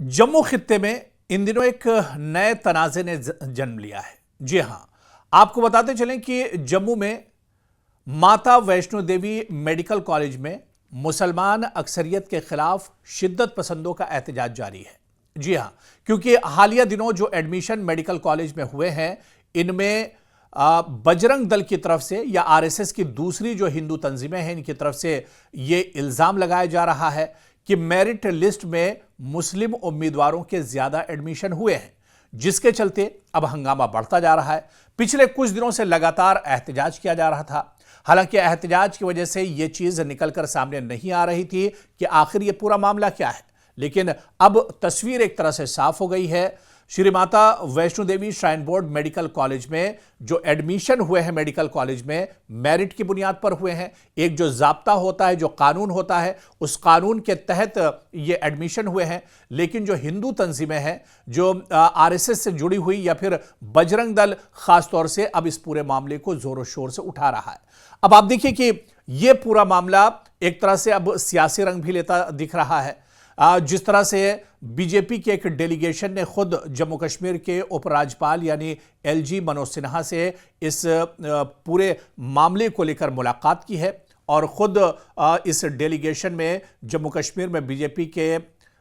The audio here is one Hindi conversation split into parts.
जम्मू खित्ते में इन दिनों एक नए तनाज़े ने जन्म लिया है। जी हां, आपको बताते चलें कि जम्मू में माता वैष्णो देवी मेडिकल कॉलेज में मुसलमान अक्सरियत के खिलाफ शिद्दत पसंदों का एहतजाज जारी है। जी हां, क्योंकि हालिया दिनों जो एडमिशन मेडिकल कॉलेज में हुए हैं, इनमें बजरंग दल की तरफ से या आरएसएस की दूसरी जो हिंदू तंजीमें हैं, इनकी तरफ से यह इल्जाम लगाया जा रहा है कि मेरिट लिस्ट में मुस्लिम उम्मीदवारों के ज्यादा एडमिशन हुए हैं, जिसके चलते अब हंगामा बढ़ता जा रहा है। पिछले कुछ दिनों से लगातार एहतजाज किया जा रहा था। हालांकि एहतजाज की वजह से यह चीज निकलकर सामने नहीं आ रही थी कि आखिर यह पूरा मामला क्या है, लेकिन अब तस्वीर एक तरह से साफ हो गई है। Shri Mata Vaishno Devi shrine board medical college में जो एडमिशन हुए हैं, मेडिकल कॉलेज में मेरिट की बुनियाद पर हुए हैं। एक जो जाब्ता होता है, जो कानून होता है, उस कानून के तहत ये एडमिशन हुए हैं। लेकिन जो हिंदू तंजीमें हैं, जो आरएसएस से जुड़ी हुई या फिर बजरंग दल खासतौर से अब इस पूरे मामले को जोरों शोर से उठा रहा है। अब आप देखिए कि यह पूरा मामला एक तरह से अब सियासी रंग भी लेता दिख रहा है। जिस तरह से बीजेपी के एक डेलीगेशन ने खुद जम्मू कश्मीर के उपराज्यपाल यानी एलजी मनोज सिन्हा से इस पूरे मामले को लेकर मुलाकात की है, और खुद इस डेलीगेशन में जम्मू कश्मीर में बीजेपी के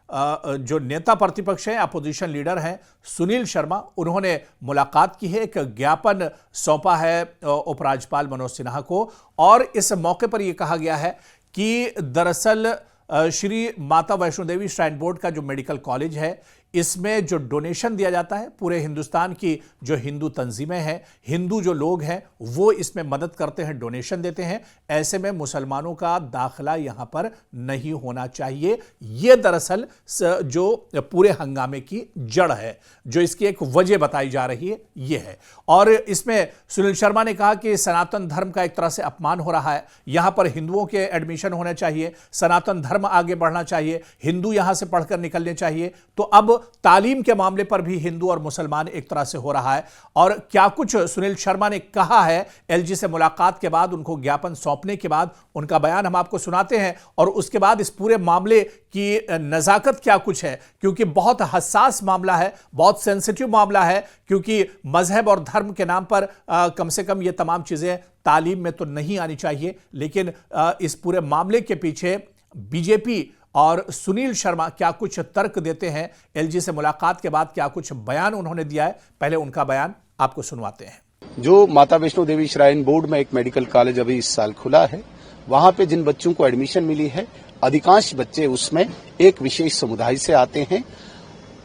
जो नेता प्रतिपक्ष हैं, अपोजिशन लीडर हैं सुनील शर्मा, उन्होंने मुलाकात की है। एक ज्ञापन सौंपा है उपराज्यपाल मनोज सिन्हा को, और इस मौके पर यह कहा गया है कि दरअसल श्री माता वैष्णो देवी श्राइन बोर्ड का जो मेडिकल कॉलेज है, इसमें जो डोनेशन दिया जाता है, पूरे हिंदुस्तान की जो हिंदू तंजीमें हैं, हिंदू जो लोग हैं, वो इसमें मदद करते हैं, डोनेशन देते हैं। ऐसे में मुसलमानों का दाखिला यहां पर नहीं होना चाहिए। यह दरअसल जो पूरे हंगामे की जड़ है, जो इसकी एक वजह बताई जा रही है, यह है। और इसमें सुनील शर्मा ने कहा कि सनातन धर्म का एक तरह से अपमान हो रहा है। यहां पर हिंदुओं के एडमिशन होने चाहिए, सनातन धर्म आगे बढ़ना चाहिए, हिंदू यहां से पढ़कर निकलने चाहिए। तो अब तालीम के मामले पर भी हिंदू और मुसलमान एक तरह से हो रहा है। और क्या कुछ सुनील शर्मा ने कहा है एलजी से मुलाकात के बाद, उनको ज्ञापन सौंपने के बाद, उनका बयान हम आपको सुनाते हैं, और उसके बाद इस पूरे मामले की नजाकत क्या कुछ है, क्योंकि बहुत हसास मामला है, बहुत सेंसिटिव मामला है, क्योंकि मजहब और धर्म के नाम पर कम से कम ये तमाम चीजें तालीम में तो नहीं आनी चाहिए। लेकिन इस पूरे मामले के पीछे बीजेपी और सुनील शर्मा क्या कुछ तर्क देते हैं, एलजी से मुलाकात के बाद क्या कुछ बयान उन्होंने दिया है, पहले उनका बयान आपको सुनवाते हैं। जो माता वैष्णो देवी श्राइन बोर्ड में एक मेडिकल कॉलेज अभी इस साल खुला है, वहां पे जिन बच्चों को एडमिशन मिली है, अधिकांश बच्चे उसमें एक विशेष समुदाय से आते हैं।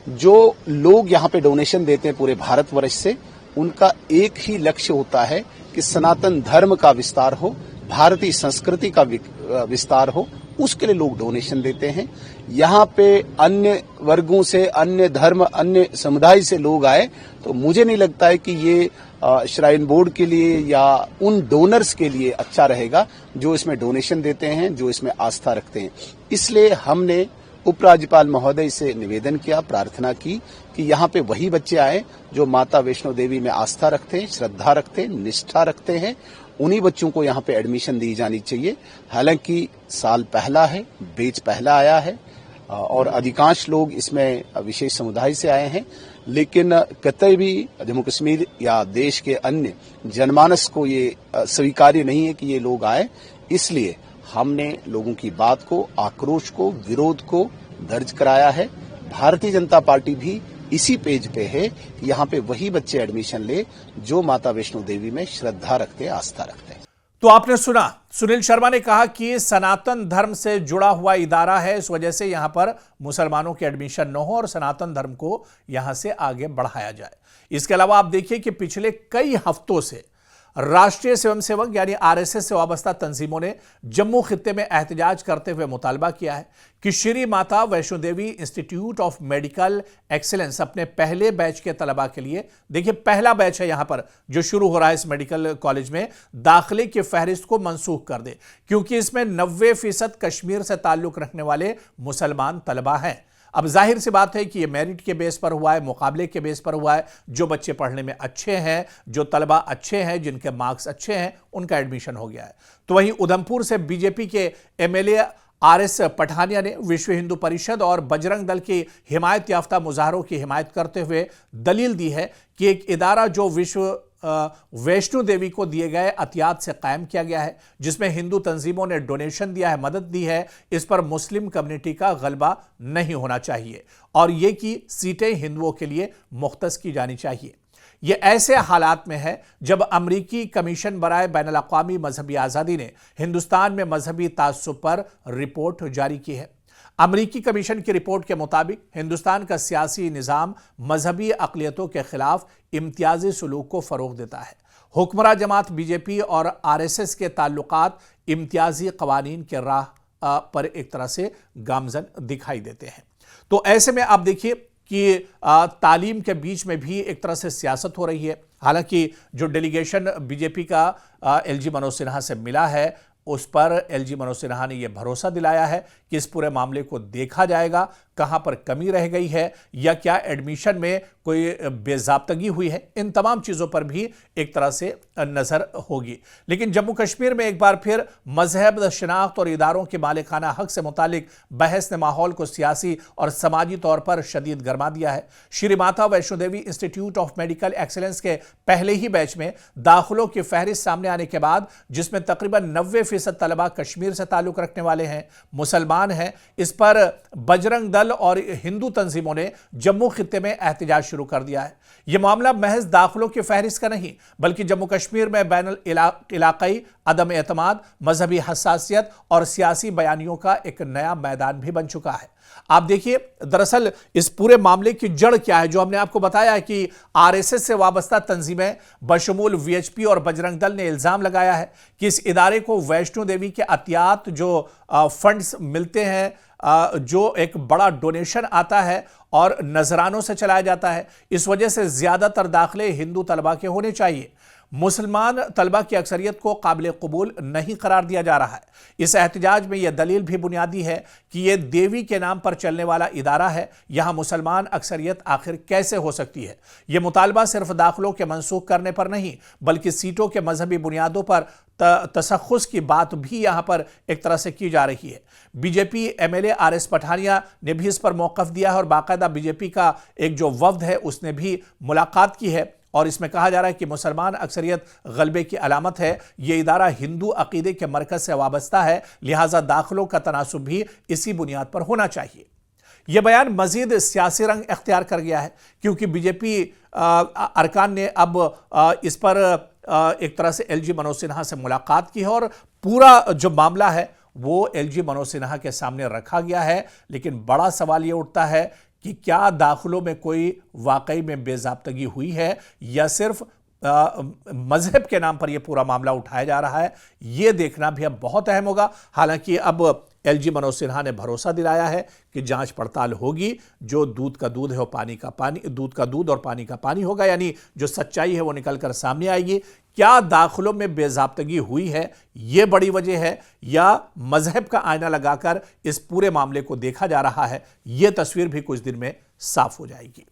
जो लोग यहाँ पे डोनेशन देते हैं पूरे भारतवर्ष से, उनका एक ही लक्ष्य होता है कि सनातन धर्म का विस्तार हो, भारतीय संस्कृति का विस्तार हो, उसके लिए लोग डोनेशन देते हैं। यहाँ पे अन्य वर्गों से, अन्य धर्म, अन्य समुदाय से लोग आए, तो मुझे नहीं लगता है कि ये श्राइन बोर्ड के लिए या उन डोनर्स के लिए अच्छा रहेगा जो इसमें डोनेशन देते हैं, जो इसमें आस्था रखते हैं। इसलिए हमने उपराज्यपाल महोदय से निवेदन किया, प्रार्थना की कि यहाँ पे वही बच्चे आए जो माता वैष्णो देवी में आस्था रखते हैं, श्रद्धा रखते हैं, निष्ठा रखते हैं। उन्हीं बच्चों को यहाँ पे एडमिशन दी जानी चाहिए। हालांकि साल पहला है, बैच पहला आया है, और अधिकांश लोग इसमें विशेष समुदाय से आए हैं, लेकिन कतई भी जम्मू कश्मीर या देश के अन्य जनमानस को ये स्वीकार्य नहीं है कि ये लोग आए। इसलिए हमने लोगों की बात को, आक्रोश को, विरोध को दर्ज कराया है। भारतीय जनता पार्टी भी इसी पेज पे है कि यहाँ पे वही बच्चे एडमिशन ले जो माता वैष्णो देवी में श्रद्धा रखते हैं, आस्था रखते हैं। तो आपने सुना, सुनील शर्मा ने कहा कि सनातन धर्म से जुड़ा हुआ इदारा है, इस वजह से यहां पर मुसलमानों के एडमिशन न हो और सनातन धर्म को यहां से आगे बढ़ाया जाए। इसके अलावा आप देखिए कि पिछले कई हफ्तों से राष्ट्रीय स्वयंसेवक यानी आरएसएस से वाबस्ता तंजीमों ने जम्मू खित्ते में एहतजाज करते हुए मुतालबा किया है कि Shri Mata Vaishno Devi institute of medical excellence अपने पहले बैच के तलबा के लिए, देखिए पहला बैच है यहां पर जो शुरू हो रहा है इस मेडिकल कॉलेज में, दाखिले की फहरिस्त को मनसूख कर दे, क्योंकि इसमें 90% कश्मीर से ताल्लुक रखने वाले मुसलमान तलबा हैं। अब जाहिर सी बात है कि ये मेरिट के बेस पर हुआ है, मुकाबले के बेस पर हुआ है। जो बच्चे पढ़ने में अच्छे हैं, जो तलबा अच्छे हैं, जिनके मार्क्स अच्छे हैं, उनका एडमिशन हो गया है। तो वहीं उधमपुर से बीजेपी के एमएलए आरएस पठानिया ने विश्व हिंदू परिषद और बजरंग दल की हिमायत याफ्ता मुजाहरों की हिमायत करते हुए दलील दी है कि एक इदारा जो विश्व वैष्णो देवी को दिए गए अतियात से कायम किया गया है, जिसमें हिंदू तंजीमों ने डोनेशन दिया है, मदद दी है, इस पर मुस्लिम कम्युनिटी का गलबा नहीं होना चाहिए और ये कि सीटें हिंदुओं के लिए मुख्तस की जानी चाहिए। ये ऐसे हालात में है जब अमरीकी कमीशन बराए बैनुल अक़वामी मजहबी आज़ादी ने हिंदुस्तान में मजहबी तासुब पर रिपोर्ट जारी की है। अमरीकी कमीशन की रिपोर्ट के मुताबिक हिंदुस्तान का सियासी निज़ाम मजहबी अक़लियतों के खिलाफ इम्तियाजी सलूक को फ़रोग़ देता है। हुक्मरां जमात बीजेपी और आरएसएस के ताल्लुकात इम्तियाजी क़वानीन के राह पर एक तरह से गामज़न दिखाई देते हैं। तो ऐसे में आप देखिए कि तालीम के बीच में भी एक तरह से सियासत हो रही है। हालांकि जो डेलीगेशन बीजेपी का एलजी मनोज सिन्हा से मिला है, उस पर एलजी मनोज सिन्हा ने यह भरोसा दिलाया है कि इस पूरे मामले को देखा जाएगा, कहां पर कमी रह गई है या क्या एडमिशन में कोई बेज़ाब्तगी हुई है, इन तमाम चीज़ों पर भी एक तरह से नज़र होगी। लेकिन जम्मू कश्मीर में एक बार फिर मजहब शनाख्त और इदारों के मालिकाना हक से मुतालिक बहस ने माहौल को सियासी और समाजी तौर पर शदीद गरमा दिया है। Shri Mata Vaishno Devi institute of medical excellence के पहले ही बैच में दाखिलों की फहरिस्त सामने आने के बाद, जिसमें तकरीबन 90% तलबा कश्मीर से ताल्लुक़ रखने वाले हैं, मुसलमान हैं, इस पर बजरंग दल और हिंदू तंजीमों ने जम्मू खित्ते में एहतजाज शुरू कर दिया है। यह मामला महज दाखिलों की फहरिस्त का नहीं, बल्कि जम्मू कश्मीर में बैनुल इलाकाई अदम एतमाद, मजहबी हसासियत और सियासी बयानियों का एक नया मैदान भी बन चुका है। आप देखिए, दरअसल इस पूरे मामले की जड़ क्या है, जो हमने आपको बताया है कि आरएसएस से वाबस्ता तंजीमें बशमूल वीएचपी और बजरंग दल ने इल्जाम लगाया है कि इस इदारे को वैष्णो देवी के अतियात जो फंड्स मिलते हैं, जो एक बड़ा डोनेशन आता है और नजरानों से चलाया जाता है, इस वजह से ज्यादातर दाखिले हिंदू तलबा के होने चाहिए। मुसलमान तलबा की अक्सरियत को काबिल कबूल नहीं करार दिया जा रहा है। इस एहतजाज में यह दलील भी बुनियादी है कि यह देवी के नाम पर चलने वाला इदारा है, यहां मुसलमान अक्सरियत आखिर कैसे हो सकती है। यह मुतालबा सिर्फ दाखिलों के मनसूख करने पर नहीं, बल्कि सीटों के मजहबी बुनियादों पर तसख्खुस की बात भी यहां पर एक तरह से की जा रही है। बीजेपी एमएलए आरएस पठानिया ने भी इस पर मौक़िफ़ दिया है और बाकायदा बीजेपी का एक जो वफ्द है उसने भी मुलाकात की है और इसमें कहा जा रहा है कि मुसलमान अक्सरियत गलबे की अलामत है। यह इदारा हिंदू अकीदे के मरकज से वाबस्ता है, लिहाजा दाखिलों का तनासुब भी इसी बुनियाद पर होना चाहिए। यह बयान मजीद सियासी रंग इख्तियार कर गया है क्योंकि बीजेपी अरकान ने अब इस पर एक तरह से एलजी मनोज सिन्हा से मुलाकात की है और पूरा जो मामला है वो एलजी मनोज सिन्हा के सामने रखा गया है। लेकिन बड़ा सवाल यह उठता है कि क्या दाखिलों में कोई वाकई में बेज़ाब्तगी हुई है या सिर्फ मजहब के नाम पर यह पूरा मामला उठाया जा रहा है, यह देखना भी अब बहुत अहम होगा। हालांकि अब एलजी मनोज सिन्हा ने भरोसा दिलाया है कि जांच पड़ताल होगी, जो दूध का दूध है वो पानी का पानी, दूध का दूध और पानी का पानी होगा, यानी जो सच्चाई है वो निकल कर सामने आएगी। क्या दाखिलों में बेज़ाब्तगी हुई है ये बड़ी वजह है या मजहब का आईना लगाकर इस पूरे मामले को देखा जा रहा है, ये तस्वीर भी कुछ दिन में साफ हो जाएगी।